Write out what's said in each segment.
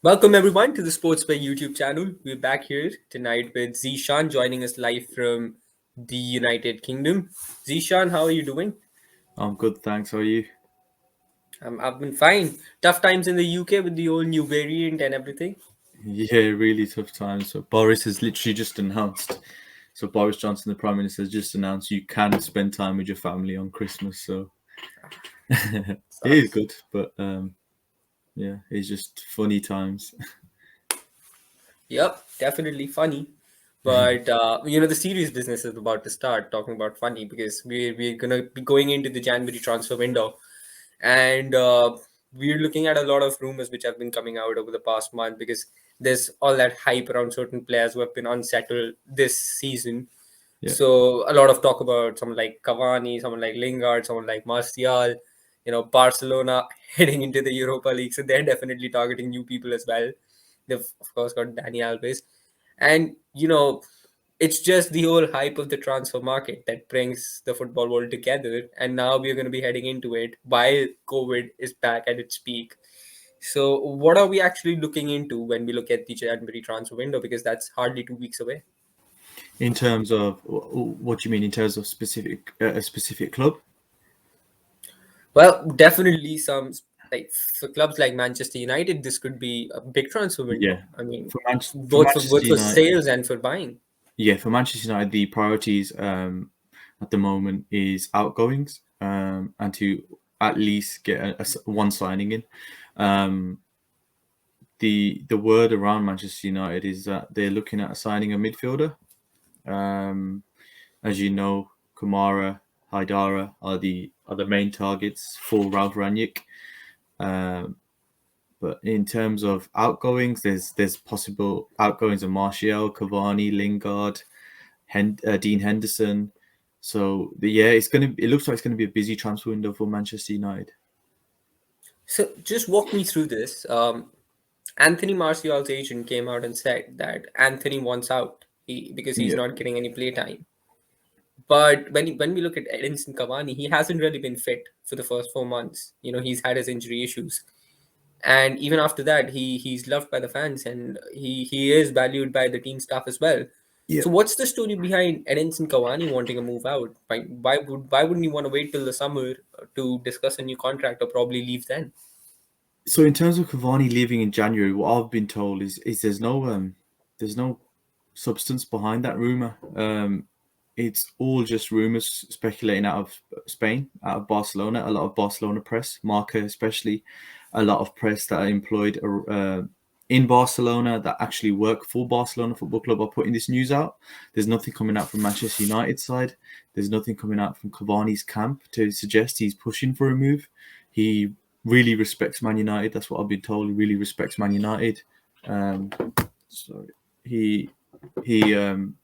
Welcome everyone to the Sportsway YouTube channel. We're back here tonight with Zeeshan joining us live from the United Kingdom. Zeeshan, how are you doing? I'm good, thanks. How are you? I've been fine. Tough times in the UK with the old new variant and everything. Yeah, really tough times. So Boris has literally just announced. So Boris Johnson, the Prime Minister, has just announced you can spend time with your family on Christmas. So it is Sucks. good, but yeah, it's just funny times. Yep, definitely funny. But the serious business is about to start talking about funny because we're gonna be going into the January transfer window, and we're looking at a lot of rumors which have been coming out over the past month because there's all that hype around certain players who have been unsettled this season. Yeah, So a lot of talk about someone like Cavani, someone like Lingard, someone like Martial. Barcelona heading into the Europa League, so they're definitely targeting new people as well. They've of course got Dani Alves, and it's just the whole hype of the transfer market that brings the football world together. And now we're going to be heading into it while COVID is back at its peak. So, what are we actually looking into when we look at the January transfer window? Because that's hardly 2 weeks away. in terms of what do you mean in terms of specific a specific club? Well, definitely like for clubs like Manchester United, this could be a big transfer Yeah, window. I mean, for both for Manchester both for United, sales and for buying. for Manchester United, the priorities at the moment is outgoings and to at least get one signing in. Um, the word around Manchester United is that they're looking at signing a midfielder. Um, as you know, Kamara, Haidara are the main targets for Ralph Rangnick. Um, but in terms of outgoings, there's possible outgoings of Martial, Cavani, Lingard, Dean Henderson. So it looks like it's gonna be a busy transfer window for Manchester United. So, just walk me through this. Anthony Martial's agent came out and said that Anthony wants out because he's Yeah, not getting any play time. But when we look at Edinson Cavani, he hasn't really been fit for the first 4 months. He's had his injury issues, and even after that, he's loved by the fans, and he is valued by the team staff as well. yeah. So what's the story behind Edinson Cavani wanting to move out? Why wouldn't you want to wait till the summer to discuss a new contract or probably leave then? So in terms of Cavani leaving in January, what I've been told is there's no substance behind that rumor. It's all just rumors speculating out of Spain, out of Barcelona. A lot of Barcelona press, Marca especially, a lot of press that are employed in Barcelona that actually work for Barcelona Football Club are putting this news out. There's nothing coming out from Manchester United side. There's nothing coming out from Cavani's camp to suggest he's pushing for a move. He really respects Man United. That's what I've been told. He really respects Man United. Um, so he he um,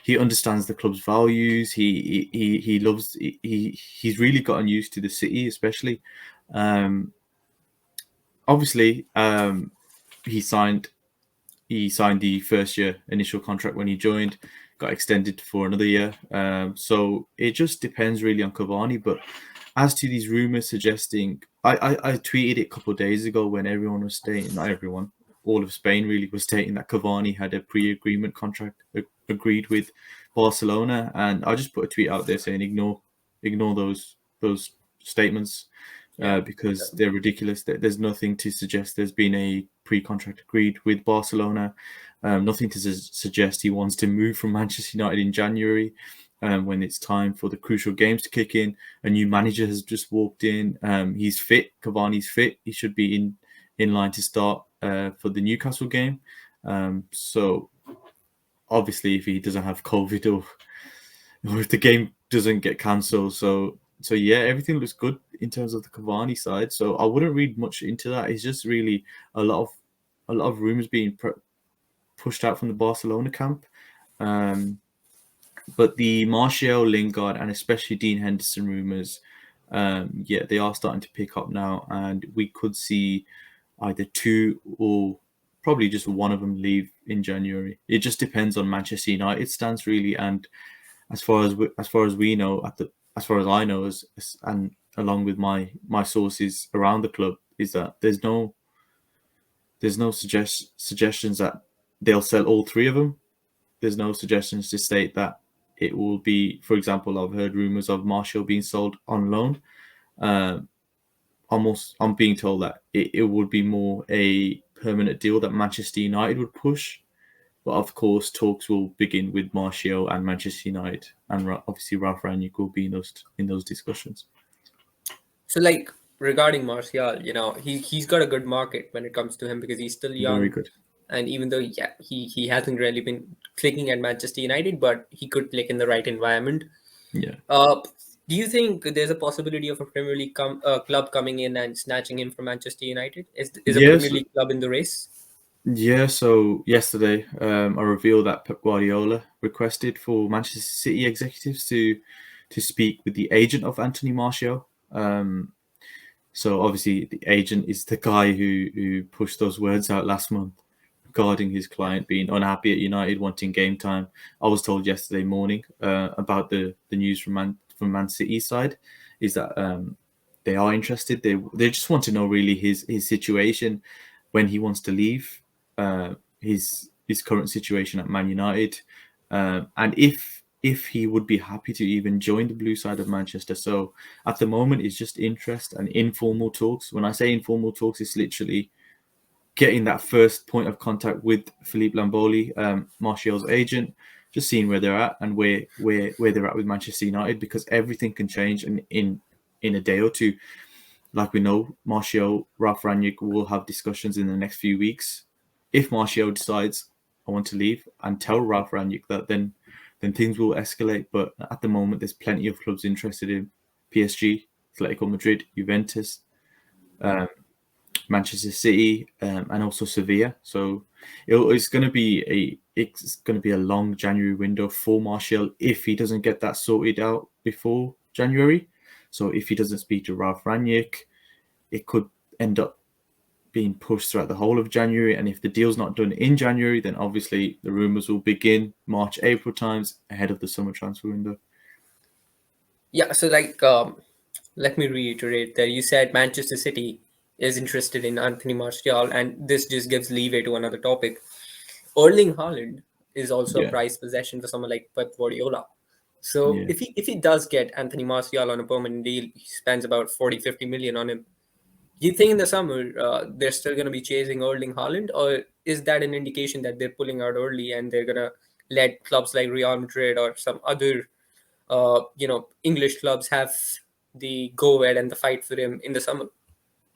he understands the club's values. He loves. He's really gotten used to the city, especially. Um, obviously, he signed he signed the first year initial contract when he joined, got extended for another year. So it just depends really on Cavani. But as to these rumors suggesting, I tweeted it a couple of days ago when everyone was stating, not everyone, all of Spain really was stating that Cavani had a pre-agreement contract agreed with Barcelona, and I just put a tweet out there saying ignore those statements Yeah. because they're ridiculous. There's nothing to suggest there's been a pre-contract agreed with Barcelona. Nothing to suggest he wants to move from Manchester United in January when it's time for the crucial games to kick in. A new manager has just walked in. He's fit. Cavani's fit. He should be in line to start for the Newcastle game. So obviously, if he doesn't have COVID or if the game doesn't get cancelled, so yeah, everything looks good in terms of the Cavani side. So I wouldn't read much into that. It's just really a lot of rumors being pushed out from the Barcelona camp. Um, but the Martial, Lingard, and especially Dean Henderson rumors, yeah, they are starting to pick up now, and we could see either two or probably just one of them leave in January. It just depends on Manchester United stance really, and as far as we know, as far as I know, and along with my sources around the club, is that There's no suggestions that they'll sell all three of them. There's no suggestions to state that it will be, for example, I've heard rumors of Martial being sold on loan. Um, I'm being told that it would be more a permanent deal that Manchester United would push. But of course, talks will begin with Martial and Manchester United, and obviously Ralph Rangnick will be in those discussions. So like regarding Martial, he's got a good market when it comes to him because he's still Very young, good. and even though he hasn't really been clicking at Manchester United, but he could click in the right environment. Yeah. Uh, do you think there's a possibility of a Premier League club coming in and snatching him from Manchester United? Is a Premier Yes. League club in the race? Yeah. So yesterday, I revealed that Pep Guardiola requested for Manchester City executives to speak with the agent of Anthony Martial. So obviously, the agent is the guy who pushed those words out last month regarding his client being unhappy at United, wanting game time. I was told yesterday morning about the news from Man City side is that they are interested. They just want to know really his situation, when he wants to leave, his current situation at Man United, and if he would be happy to even join the blue side of Manchester. So at the moment, it's just interest and informal talks. When I say informal talks, it's literally getting that first point of contact with Philippe Lamboli, Martial's agent, just seeing where they're at and where they're at with Manchester United, because everything can change in a day or two. Like we know, Martial, Ralph Rangnick will have discussions in the next few weeks. If Martial decides I want to leave and tell Ralph Rangnick that, then things will escalate. But at the moment, there's plenty of clubs interested in PSG, Atletico Madrid, Juventus, um, Manchester City, and also Sevilla. So it's going to be a long January window for Martial if he doesn't get that sorted out before January. So if he doesn't speak to Ralph Rangnick, it could end up being pushed throughout the whole of January. And if the deal's not done in January, then obviously the rumours will begin March, April times ahead of the summer transfer window. Yeah. So like, let me reiterate that you said Manchester City is interested in Anthony Martial, and this just gives leeway to another topic. Erling Haaland is also a Yeah, prized possession for someone like Pep Guardiola. So yeah. if he does get Anthony Martial on a permanent deal, he spends about 40-50 million on him. Do you think in the summer they're still going to be chasing Erling Haaland, or is that an indication that they're pulling out early and they're going to let clubs like Real Madrid or some other English clubs have the go ahead and the fight for him in the summer?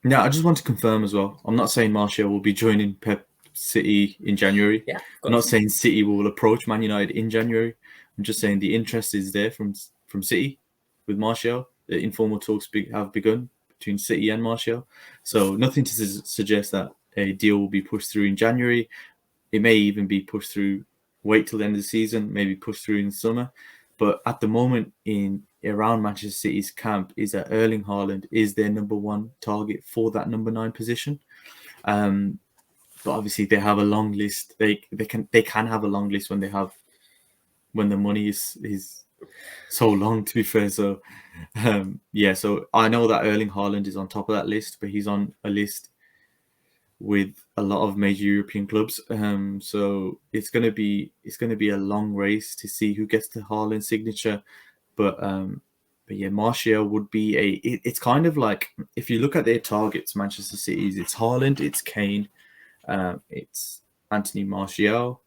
Now, I just want to confirm as well. I'm not saying Martial will be joining Pep City in January. Yeah, of I'm not course. saying City will approach Man United in January. I'm just saying the interest is there from City with Martial. The informal talks have begun between City and Martial. So nothing to suggest that a deal will be pushed through in January. It may even be pushed through, wait till the end of the season, maybe pushed through in the summer. But at the moment, in around Manchester City's camp, is that Erling Haaland is their number one target for that number 9 position. Um, but obviously, they have a long list. They can have a long list when the money is so long. To be fair, so yeah. So I know that Erling Haaland is on top of that list, but he's on a list with a lot of major European clubs. So it's gonna be a long race to see who gets the Haaland signature. But yeah, Martial would be it's kind of like, if you look at their targets, Manchester City's, it's Haaland, it's Kane, it's Anthony Martial.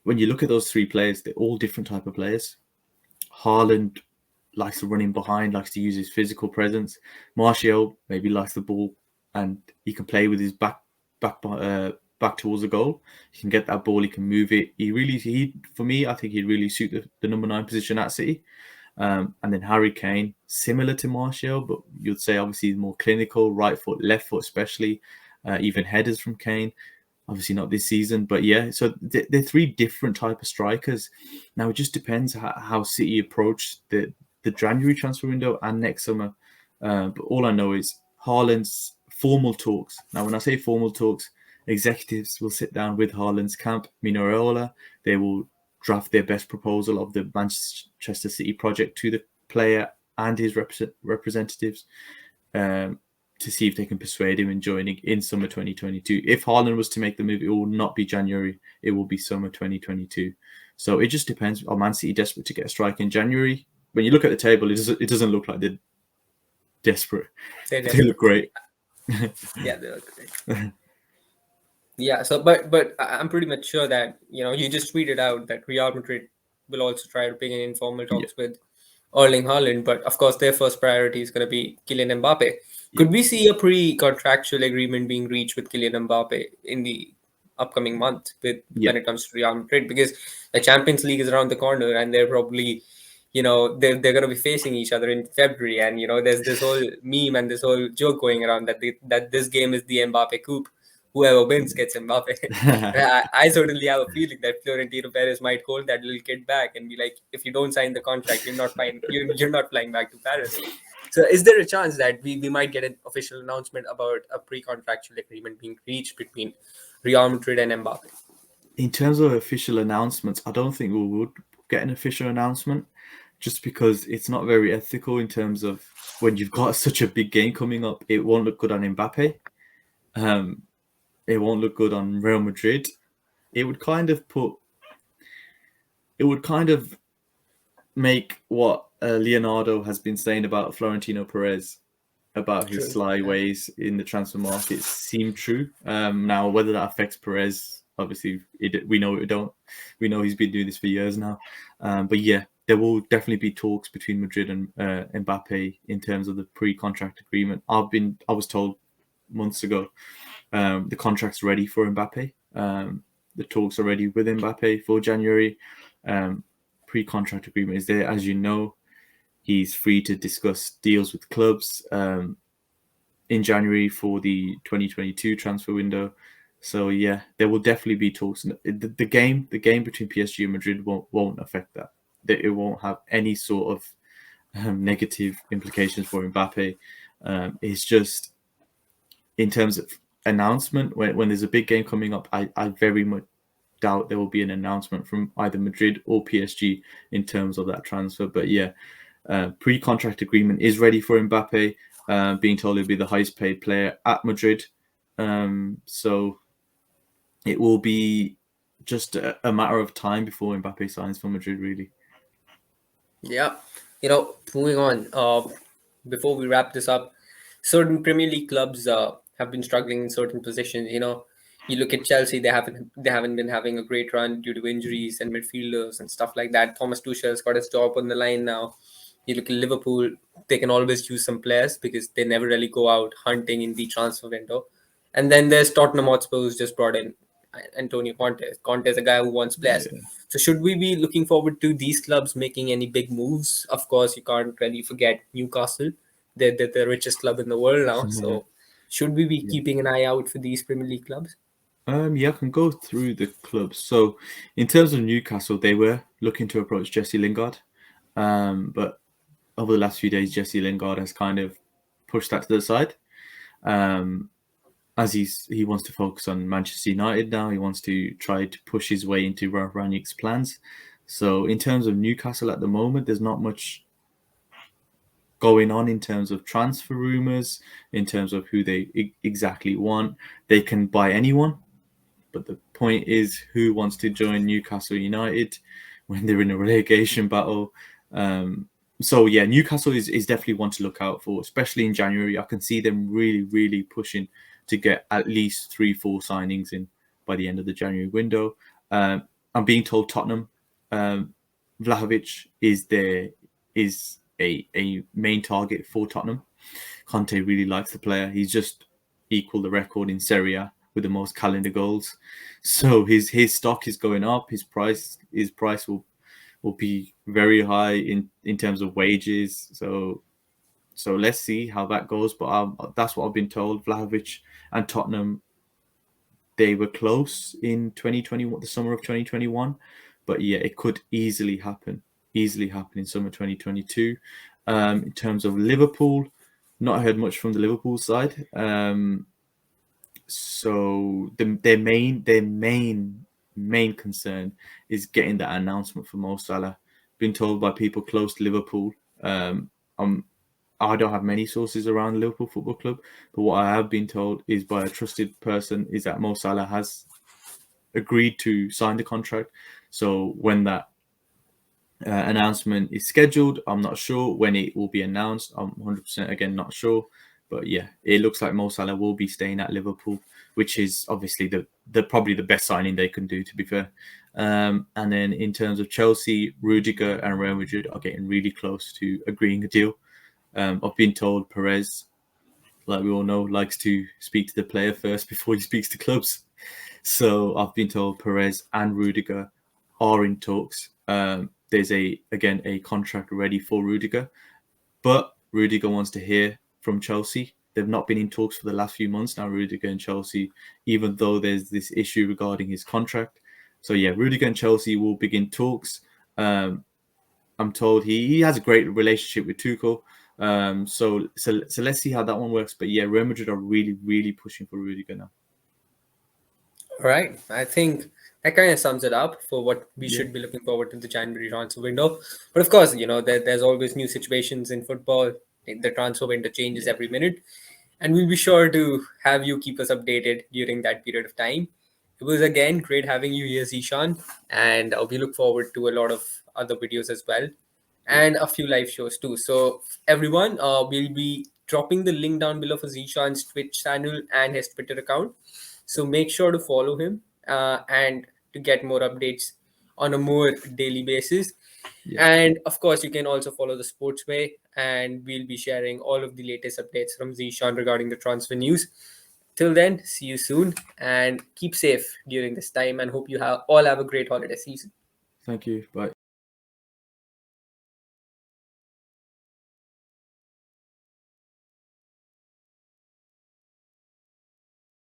When you look at those three players, they're all different type of players. Haaland likes to run in behind, likes to use his physical presence. Martial maybe likes the ball and he can play with his back towards the goal. He can get that ball, he can move it. He for me, I think he'd really suit the number 9 position at City. And then Harry Kane, similar to Martial, but you'd say obviously more clinical, right foot, left foot, especially, even headers from Kane. Obviously not this season, but yeah. So they're three different type of strikers. Now it just depends how City approach the January transfer window and next summer. But all I know is Haaland's formal talks. Now, when I say formal talks, executives will sit down with Haaland's camp, Mino Raiola. They will draft their best proposal of the Manchester City project to the player and his representatives. to see if they can persuade him in joining in summer 2022. If Haaland was to make the move, it will not be January. It will be summer 2022. So it just depends. Are Man City desperate to get a strike in January? When you look at the table, it doesn't look like they're desperate. They're They look desperate. great. Yeah, they look great. Yeah, so but I'm pretty much sure that you just tweeted out that Real Madrid will also try to begin informal Yeah, talks with Erling Haaland, but of course their first priority is going to be Kylian Mbappe. yeah, Could we see a pre-contractual agreement being reached with Kylian Mbappe in the upcoming month with yeah. when it comes to Real Madrid? Because the Champions League is around the corner, and they're probably they're going to be facing each other in February, and there's this whole meme and this whole joke going around that this game is the Mbappe Coupe. Whoever wins gets Mbappe. I certainly have a feeling that Florentino Perez might hold that little kid back and be like, if you don't sign the contract, you're not fine. You're not flying back to Paris. So, is there a chance that we might get an official announcement about a pre-contractual agreement being reached between Real Madrid and Mbappe? In terms of official announcements, I don't think we would get an official announcement, just because it's not very ethical in terms of when you've got such a big game coming up. It won't look good on Mbappe. Um, it won't look good on Real Madrid. It would kind of make what Leonardo has been saying about Florentino Perez about his True. sly Yeah. ways in the transfer market seem true. Now, whether that affects Perez, obviously, we know it don't. We know he's been doing this for years now. But yeah, there will definitely be talks between Madrid and Mbappe in terms of the pre-contract agreement. I was told months ago the contract's ready for Mbappe. The talks are ready with Mbappe for January. Pre-contract agreement is there, as you know. He's free to discuss deals with clubs in January for the 2022 transfer window. So yeah, there will definitely be talks. The game between PSG and Madrid won't affect that. It won't have any sort of negative implications for Mbappe. It's just in terms of announcement when there's a big game coming up. I very much doubt there will be an announcement from either Madrid or PSG in terms of that transfer. But yeah, pre-contract agreement is ready for Mbappe. Being told he'll be the highest paid player at Madrid. So it will be just a matter of time before Mbappe signs for Madrid, really. Yeah. Moving on. Before we wrap this up, certain Premier League clubs have been struggling in certain positions. You look at Chelsea; they haven't been having a great run due to injuries and midfielders and stuff like that. Thomas Tuchel's got his job on the line now. You look at Liverpool; they can always use some players because they never really go out hunting in the transfer window. And then there's Tottenham Hotspur, who's just brought in Antonio Conte. Conte is a guy who wants players. Yeah. So should we be looking forward to these clubs making any big moves? Of course, you can't really forget Newcastle. They're the richest club in the world now. So should we be Yeah. keeping an eye out for these Premier League clubs? Yeah, I can go through the clubs. So, in terms of Newcastle, they were looking to approach Jesse Lingard, but over the last few days, Jesse Lingard has kind of pushed that to the side. Um, as he wants to focus on Manchester United now. He wants to try to push his way into Ralph Rangnick's plans. So in terms of Newcastle at the moment, there's not much going on in terms of transfer rumors, in terms of who they exactly want. They can buy anyone, but the point is who wants to join Newcastle United when they're in a relegation battle. So yeah, Newcastle is definitely one to look out for, especially in January. I can see them really, really pushing to get at least 3-4 signings in by the end of the January window. I'm being told Tottenham, Vlahovic is a main target for Tottenham. Conte really likes the player. He's just equaled the record in Serie A with the most calendar goals. So his stock is going up. His price will be very high in terms of wages. So let's see how that goes. But that's what I've been told. Vlahovic and Tottenham, they were close in 2021, the summer of 2021. But yeah, it could easily happen in summer 2022. In terms of Liverpool, not heard much from the Liverpool side. So their main concern is getting that announcement for Mo Salah. Been told by people close to Liverpool. I'm I don't have many sources around Liverpool Football Club, but what I have been told is by a trusted person is that Mo Salah has agreed to sign the contract. So when that announcement is scheduled, I'm not sure when it will be announced. I'm 100% again not sure, but yeah, it looks like Mo Salah will be staying at Liverpool, which is obviously the probably the best signing they can do, to be fair. And then in terms of Chelsea, Rudiger and Real Madrid are getting really close to agreeing a deal. I've been told Perez, like we all know, likes to speak to the player first before he speaks to clubs. So I've been told Perez and Rudiger are in talks. There's a contract ready for Rudiger, but Rudiger wants to hear from Chelsea. They've not been in talks for the last few months now, Rudiger and Chelsea, even though there's this issue regarding his contract. So yeah, Rudiger and Chelsea will begin talks. I'm told he has a great relationship with Tuchel. So let's see how that one works. But yeah, Real Madrid are really pushing for Rudiger now. All right. I think that kind of sums it up for what we Yeah, should be looking forward to the January transfer window. But of course, there's always new situations in football. The transfer window changes yeah. every minute. And we'll be sure to have you keep us updated during that period of time. It was again great having you here, Zeeshan. And we look forward to a lot of other videos as well Yeah. and a few live shows too. So, everyone, we'll be dropping the link down below for Zeeshan's Twitch channel and his Twitter account. So make sure to follow him and to get more updates on a more daily basis. Yeah. And of course, you can also follow the Sportsway, and we'll be sharing all of the latest updates from Zeeshan regarding the transfer news. Till then, see you soon and keep safe during this time. And hope you all have a great holiday season. Thank you. Bye.